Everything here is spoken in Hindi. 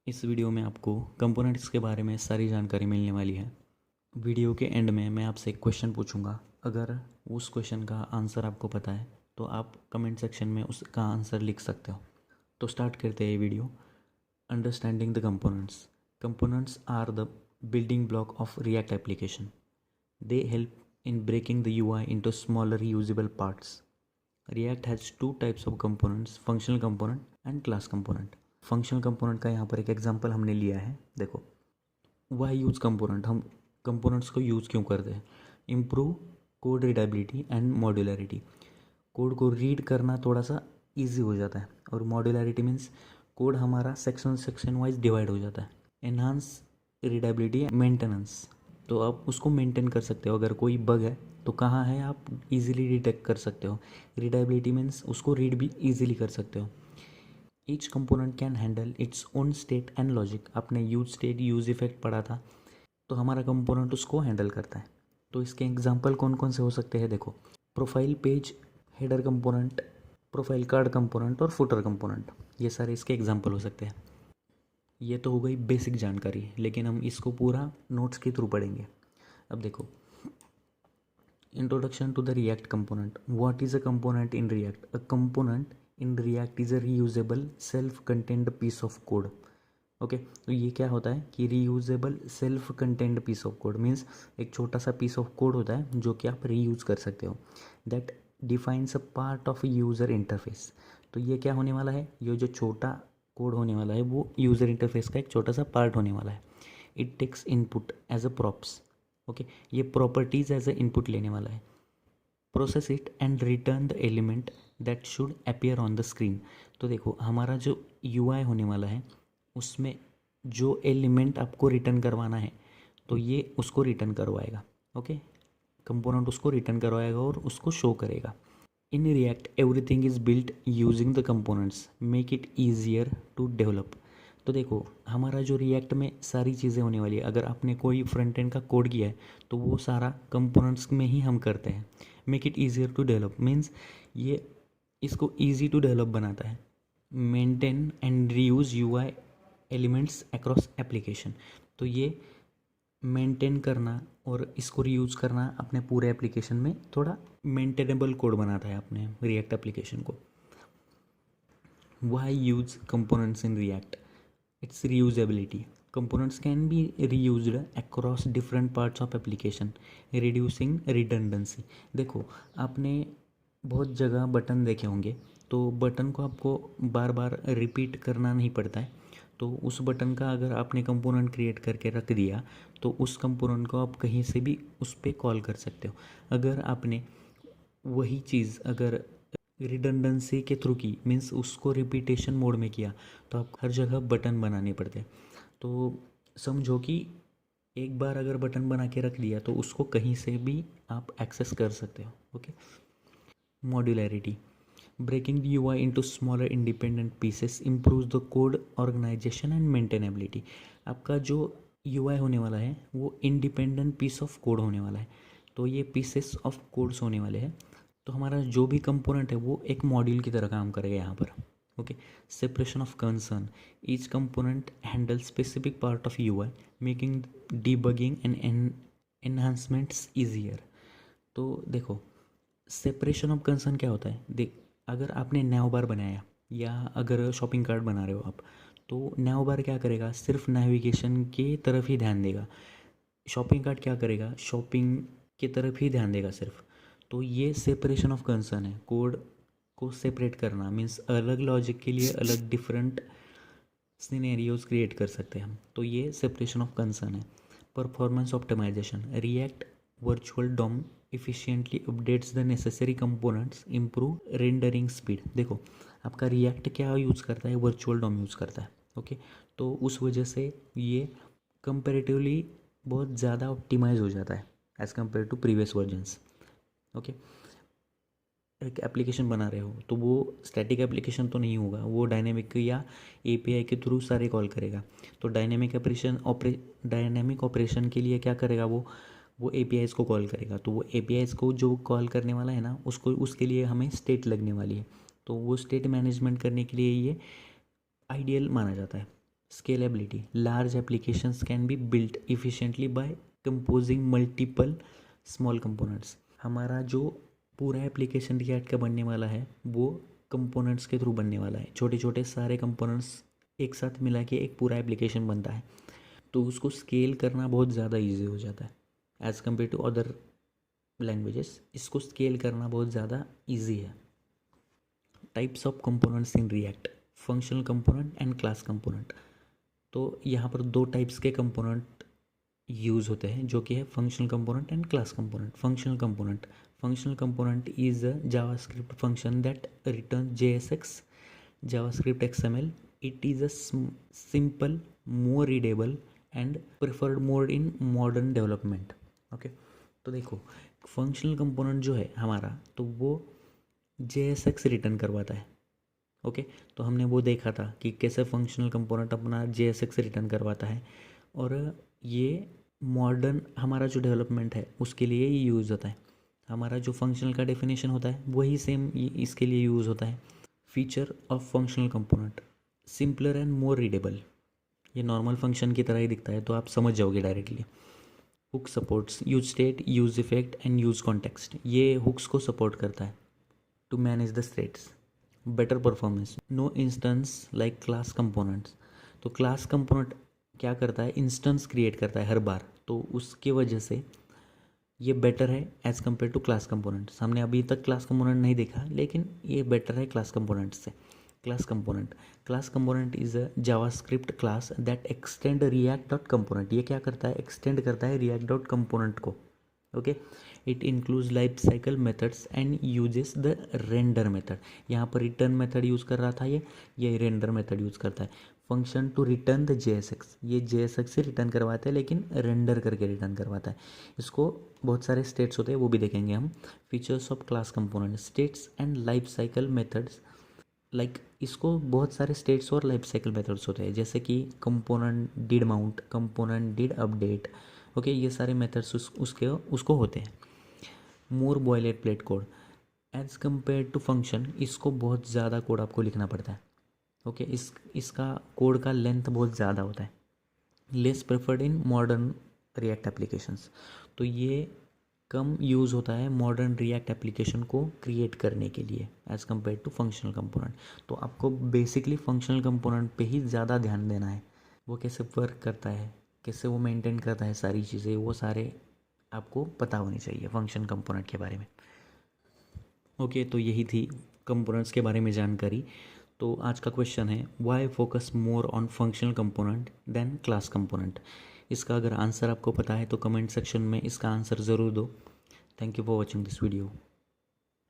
इस वीडियो में आपको कंपोनेंट्स के बारे में सारी जानकारी मिलने वाली है। वीडियो के एंड में मैं आपसे एक क्वेश्चन पूछूंगा। अगर उस क्वेश्चन का आंसर आपको पता है तो आप कमेंट सेक्शन में उसका आंसर लिख सकते हो। तो स्टार्ट करते हैं ये video. Understanding the components. Components are the building block of React application. They help in breaking the UI into smaller usable parts. React has two types of components, functional component and class component. Functional component का यहाँ पर एक एग्जांपल हमने लिया है। देखो, वाई यूज कंपोनेंट, हम कंपोनेंट्स को यूज़ क्यों करते हैं? Improve code readability and modularity. Code को रीड करना थोड़ा सा इजी हो जाता है। और मॉड्यूलरिटी मीन्स कोड हमारा सेक्शन वाइज डिवाइड हो जाता है। एनहांस रीडेबिलिटी मेंटेनेंस, तो आप उसको मेंटेन कर सकते हो। अगर कोई बग है तो कहाँ है आप इजीली डिटेक्ट कर सकते हो। रीडेबिलिटी मीन्स उसको रीड भी इजीली कर सकते हो। Each component can handle its own state and logic. आपने यूज स्टेट यूज इफेक्ट पढ़ा था, तो हमारा कंपोनेंट उसको हैंडल करता है। तो इसके एग्जांपल कौन कौन से हो सकते हैं? देखो, profile page, header component, profile card component और फुटर कंपोनेंट, ये सारे इसके एग्जांपल हो सकते हैं। ये तो हो गई बेसिक जानकारी, लेकिन हम इसको पूरा नोट्स के थ्रू पढ़ेंगे। अब देखो, introduction to the React component. What is a component in React? A component in React is a reusable self contained piece of code. Okay, तो ये क्या होता है कि reusable self contained piece of code means एक छोटा सा पीस ऑफ कोड होता है जो कि आप रीयूज कर सकते हो। That defines a part of user interface. तो ये क्या होने वाला है? ये जो छोटा कोड होने वाला है वो यूज़र इंटरफेस का एक छोटा सा पार्ट होने वाला है। It takes input as a props. Okay, ये प्रॉपर्टीज एज अ इनपुट लेने वाला है। Process it and return the element that should appear on the screen. तो देखो, हमारा जो यूआई होने वाला है उसमें जो एलिमेंट आपको रिटर्न करवाना है तो ये उसको रिटर्न करवाएगा। ओके, कंपोनेंट उसको रिटर्न करवाएगा और उसको शो करेगा। In React everything is built using the components make it easier to develop. तो देखो, हमारा जो रिएक्ट में सारी चीज़ें होने वाली है, अगर आपने कोई फ्रंट एंड का कोड किया है तो वो सारा कंपोनेंट्स में ही हम करते हैं। Make it easier to develop means ये इसको ईजी टू डेवलप बनाता है। Maintain and reuse UI elements across application. तो ये मेंटेन करना और इसको रीयूज करना अपने पूरे एप्लीकेशन में थोड़ा मेंटेनेबल कोड बनाता है अपने रिएक्ट एप्लीकेशन को। Why use components in React? It's reusability. Components can be reused across different parts of application, reducing redundancy. देखो, आपने बहुत जगह बटन देखे होंगे, तो बटन को आपको बार बार रिपीट करना नहीं पड़ता है। तो उस बटन का अगर आपने कंपोनेंट क्रिएट करके रख दिया तो उस कंपोनेंट को आप कहीं से भी उस पर कॉल कर सकते हो। अगर आपने वही चीज़ अगर रिडंडेंसी के थ्रू की मीन्स उसको रिपीटेशन मोड में किया तो आप हर जगह बटन बनाने पड़ते हैं। तो समझो कि एक बार अगर बटन बना के रख दिया तो उसको कहीं से भी आप एक्सेस कर सकते हो। Okay, modularity. Breaking the UI into smaller independent pieces improves the code organisation and maintainability. आपका जो यूआई होने वाला है वो इंडिपेंडेंट पीस ऑफ कोड होने वाला है। तो ये पीसेस ऑफ कोड्स होने वाले हैं। तो हमारा जो भी कंपोनेंट है वो एक मॉड्यूल की तरह काम करेगा यहाँ पर। Okay, separation of concern. Each component handle specific part of UI making debugging and enhancements easier. तो देखो, सेपरेशन ऑफ कंसर्न क्या होता है? देख, अगर आपने नैव बार बनाया या अगर शॉपिंग कार्ट बना रहे हो आप, तो नैव बार क्या करेगा? सिर्फ नेविगेशन के तरफ ही ध्यान देगा। शॉपिंग कार्ट क्या करेगा? शॉपिंग की तरफ ही ध्यान देगा सिर्फ। तो ये सेपरेशन ऑफ कंसर्न है। कोड को सेपरेट करना मीन्स अलग लॉजिक के लिए अलग डिफरेंट सिनेरियोज क्रिएट कर सकते हैं हम। तो ये सेपरेशन ऑफ कंसर्न है। Performance optimisation. React virtual DOM efficiently updates the necessary components, improve rendering speed। देखो, आपका रिएक्ट क्या यूज़ करता है? वर्चुअल डॉम यूज़ करता है। ओके, तो उस वजह से ये कंपेरेटिवली बहुत ज़्यादा ऑप्टिमाइज हो जाता है as compare to previous versions. Okay, एक एप्लीकेशन बना रहे हो तो वो स्टैटिक एप्लीकेशन तो नहीं होगा, वो डायनेमिक या एपीआई के थ्रू सारे कॉल करेगा। तो डायनेमिक ऑपरेशन के लिए क्या करेगा? वो एपीआईज़ को कॉल करेगा। तो वो एपीआईज़ को जो कॉल करने वाला है ना, उसको उसके लिए हमें स्टेट लगने वाली है। तो वो स्टेट मैनेजमेंट करने के लिए ये आइडियल माना जाता है। Scalability. Large applications can be built efficiently by composing multiple small components. हमारा जो पूरा एप्लीकेशन रिएक्ट का बनने वाला है वो कंपोनेंट्स के थ्रू बनने वाला है। छोटे छोटे सारे कंपोनेंट्स एक साथ मिला के एक पूरा एप्लीकेशन बनता है, तो उसको स्केल करना बहुत ज़्यादा ईजी हो जाता है as compare to other languages. इसको स्केल करना बहुत ज़्यादा ईजी है। Types of components in React, functional component and class component. तो यहाँ पर दो टाइप्स के कंपोनेंट यूज़ होते हैं जो कि है functional component and class component. Functional component is a JavaScript function that return JSX, JavaScript XML. It is a simple, more readable and preferred mode in modern development. Okay, तो देखो फंक्शनल कंपोनेंट जो है हमारा, तो वो JSX रिटर्न करवाता है। ओके, तो हमने वो देखा था कि कैसे फंक्शनल कंपोनेंट अपना JSX रिटर्न करवाता है, और ये मॉडर्न हमारा जो डेवलपमेंट है उसके लिए ही यूज़ होता है। हमारा जो फंक्शनल का डेफिनेशन होता है वही सेम इसके लिए यूज़ होता है। Feature of functional component, simpler and more readable. ये नॉर्मल फंक्शन की तरह ही दिखता है, तो आप समझ जाओगे directly. Hook supports use state, use effect and use context. ये हुक्स को सपोर्ट करता है to manage the states. Better performance, no instance like class components. तो क्लास कंपोनेंट क्या करता है, इंस्टेंस क्रिएट करता है हर बार, तो उसकी वजह से ये बेटर है as compare to class components. हमने अभी तक क्लास कंपोनेंट नहीं देखा, लेकिन ये बेटर है क्लास कंपोनेंट से। Class component is a JavaScript class that extend react dot component. ये क्या करता है, एक्सटेंड करता है रिएक्ट डॉट कंपोनेंट को। Okay, it includes life cycle methods and uses the render method. यहाँ पर रिटर्न मेथड यूज़ कर रहा था ये रेंडर मेथड यूज़ करता है। Function to return the JSX, ये JSX से रिटर्न करवाता है लेकिन रेंडर करके रिटर्न करवाता है। इसको बहुत सारे स्टेट्स होते हैं, वो भी देखेंगे हम। Features of class component, states and life cycle methods. Like इसको बहुत सारे स्टेट्स और लाइफ साइकिल मेथड्स होते हैं, जैसे कि component did mount, component did update. Okay, ये सारे मेथड्स उसको होते हैं। More boilerplate code as compare to function, इसको बहुत ज़्यादा कोड आपको लिखना पड़ता है। ओके, इसका कोड का लेंथ बहुत ज़्यादा होता है। Less preferred in modern React applications, तो ये कम यूज़ होता है मॉडर्न रिएक्ट एप्लीकेशन को क्रिएट करने के लिए as compare to functional component. तो आपको बेसिकली फंक्शनल कंपोनेंट पे ही ज़्यादा ध्यान देना है। वो कैसे वर्क करता है, कैसे वो मेंटेन करता है, सारी चीज़ें वो सारे आपको पता होनी चाहिए फंक्शन कंपोनेंट के बारे में। ओके, तो यही थी कंपोनेंट्स के बारे में जानकारी। तो आज का क्वेश्चन है, why focus more on functional component than class component. इसका अगर आंसर आपको पता है तो कमेंट सेक्शन में इसका आंसर ज़रूर दो। Thank you for watching this video.